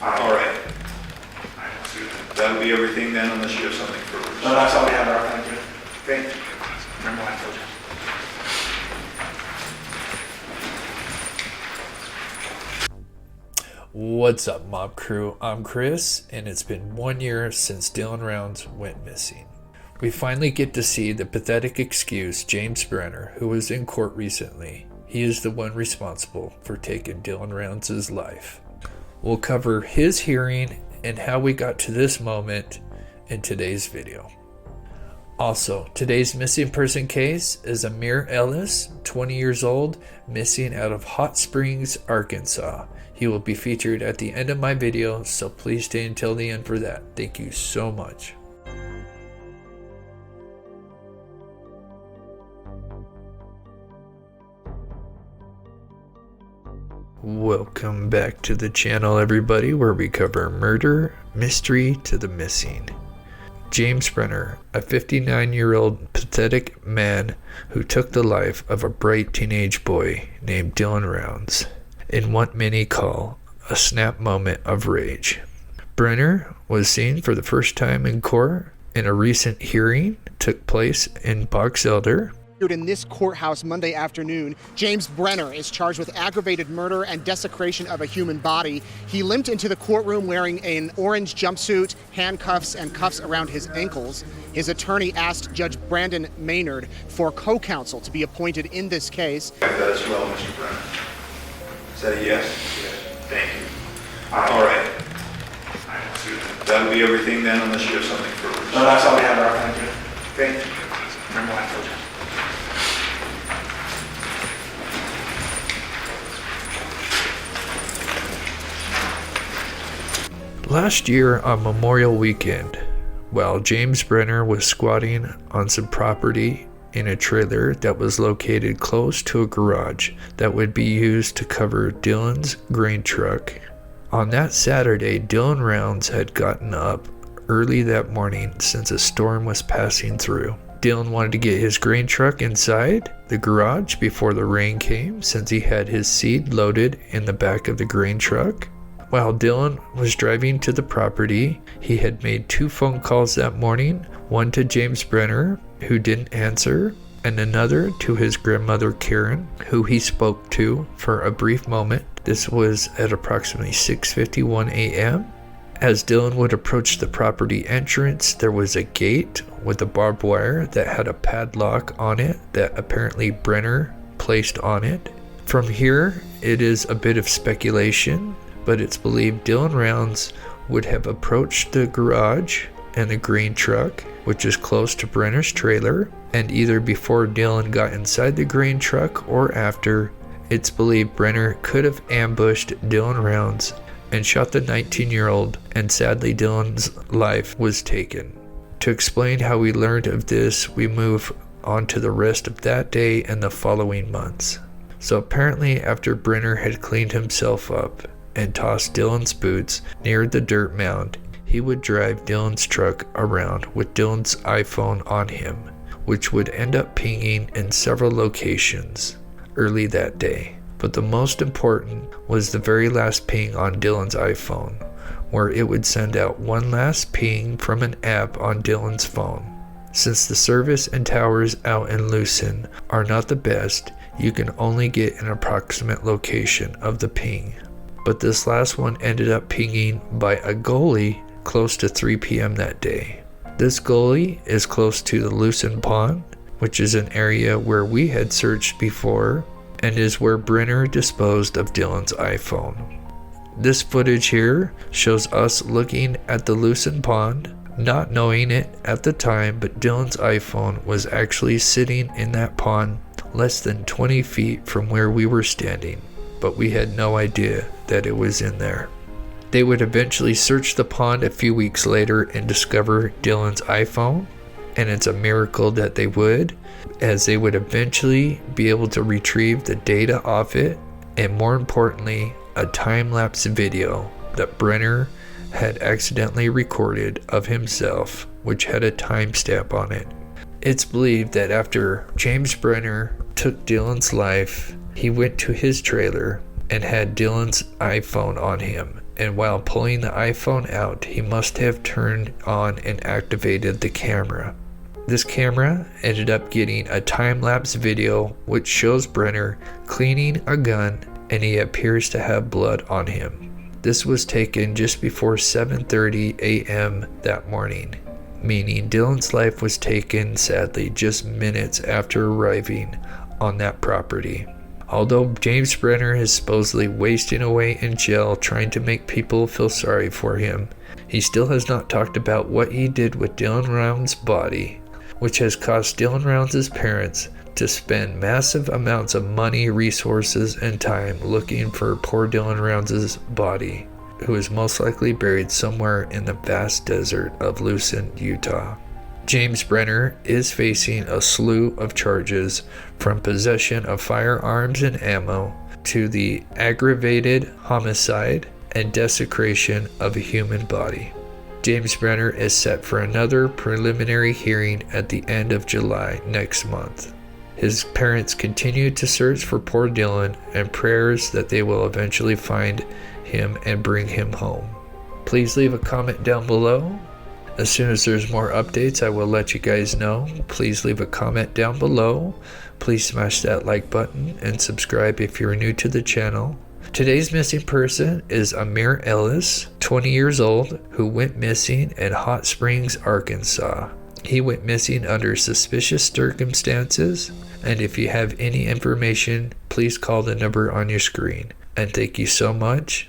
All right. That'll be everything then, unless you have something further. No, that's all we have, Rob. Thank you. Thank you. Remember what I told you. What's up, Mob Crew? I'm Chris, and it's been 1 year since Dylan Rounds went missing. We finally get to see the pathetic excuse James Brenner, who was in court recently. He is the one responsible for taking Dylan Rounds' life. We'll cover his hearing and how we got to this moment in today's video. Also, today's missing person case is Amir Ellis, 20 years old, missing out of Hot Springs, Arkansas. He will be featured at the end of my video, so please stay until the end for that. Thank you so much. Welcome back to the channel, everybody, where we cover murder, mystery to the missing. James Brenner, a 59-year-old pathetic man who took the life of a bright teenage boy named Dylan Rounds in what many call a snap moment of rage. Brenner was seen for the first time in court in a recent hearing took place in Box Elder. In this courthouse Monday afternoon, James Brenner is charged with aggravated murder and desecration of a human body. He limped into the courtroom wearing an orange jumpsuit, handcuffs, and cuffs around his ankles. His attorney asked Judge Brandon Maynard for co-counsel to be appointed in this case. That as well, Mr. Brenner. Is that a yes? Yes. Thank you. All right. That'll be everything then, unless you have something further. No, that's all we have, Rob. Thank you. Thank you. Remember what I told you. Last year on Memorial Weekend, while James Brenner was squatting on some property in a trailer that was located close to a garage that would be used to cover Dylan's grain truck. On that Saturday, Dylan Rounds had gotten up early that morning since a storm was passing through. Dylan wanted to get his grain truck inside the garage before the rain came, since he had his seed loaded in the back of the grain truck. While Dylan was driving to the property, he had made 2 phone calls that morning, one to James Brenner, who didn't answer, and another to his grandmother Karen, who he spoke to for a brief moment. This was at approximately 6:51 a.m. As Dylan would approach the property entrance, there was a gate with a barbed wire that had a padlock on it that apparently Brenner placed on it. From here, it is a bit of speculation, but it's believed Dylan Rounds would have approached the garage and the grain truck, which is close to Brenner's trailer, and either before Dylan got inside the grain truck or after, it's believed Brenner could have ambushed Dylan Rounds and shot the 19-year-old, and sadly Dylan's life was taken. To explain how we learned of this, we move on to the rest of that day and the following months. So apparently after Brenner had cleaned himself up and tossed Dylan's boots near the dirt mound, he would drive Dylan's truck around with Dylan's iPhone on him, which would end up pinging in several locations early that day. But the most important was the very last ping on Dylan's iPhone, where it would send out one last ping from an app on Dylan's phone. Since the service and towers out in Lucin are not the best, you can only get an approximate location of the ping. But this last one ended up pinging by a goalie close to 3 p.m. that day. This goalie is close to the Lucin Pond, which is an area where we had searched before and is where Brenner disposed of Dylan's iPhone. This footage here shows us looking at the Lucin Pond, not knowing it at the time, but Dylan's iPhone was actually sitting in that pond less than 20 feet from where we were standing, but we had no idea that it was in there. They would eventually search the pond a few weeks later and discover Dylan's iPhone, and it's a miracle that they would, as they would eventually be able to retrieve the data off it, and more importantly, a time-lapse video that Brenner had accidentally recorded of himself, which had a timestamp on it. It's believed that after James Brenner took Dylan's life, he went to his trailer and had Dylan's iPhone on him and while pulling the iPhone out, he must have turned on and activated the camera. This camera ended up getting a time-lapse video which shows Brenner cleaning a gun, and he appears to have blood on him. This was taken just before 7:30 a.m. that morning, meaning Dylan's life was taken sadly just minutes after arriving on that property. Although James Brenner is supposedly wasting away in jail trying to make people feel sorry for him, he still has not talked about what he did with Dylan Round's body, which has cost Dylan Round's parents to spend massive amounts of money, resources, and time looking for poor Dylan Round's body, who is most likely buried somewhere in the vast desert of Lucin, Utah. James Brenner is facing a slew of charges, from possession of firearms and ammo to the aggravated homicide and desecration of a human body. James Brenner is set for another preliminary hearing at the end of July next month. His parents continue to search for poor Dylan, and prayers that they will eventually find him and bring him home. Please leave a comment down below. As soon as there's more updates, I will let you guys know. Please leave a comment down below. Please smash that like button and subscribe if you're new to the channel. Today's missing person is Amir Ellis, 20 years old, who went missing in Hot Springs, Arkansas. He went missing under suspicious circumstances, and if you have any information, please call the number on your screen. And thank you so much.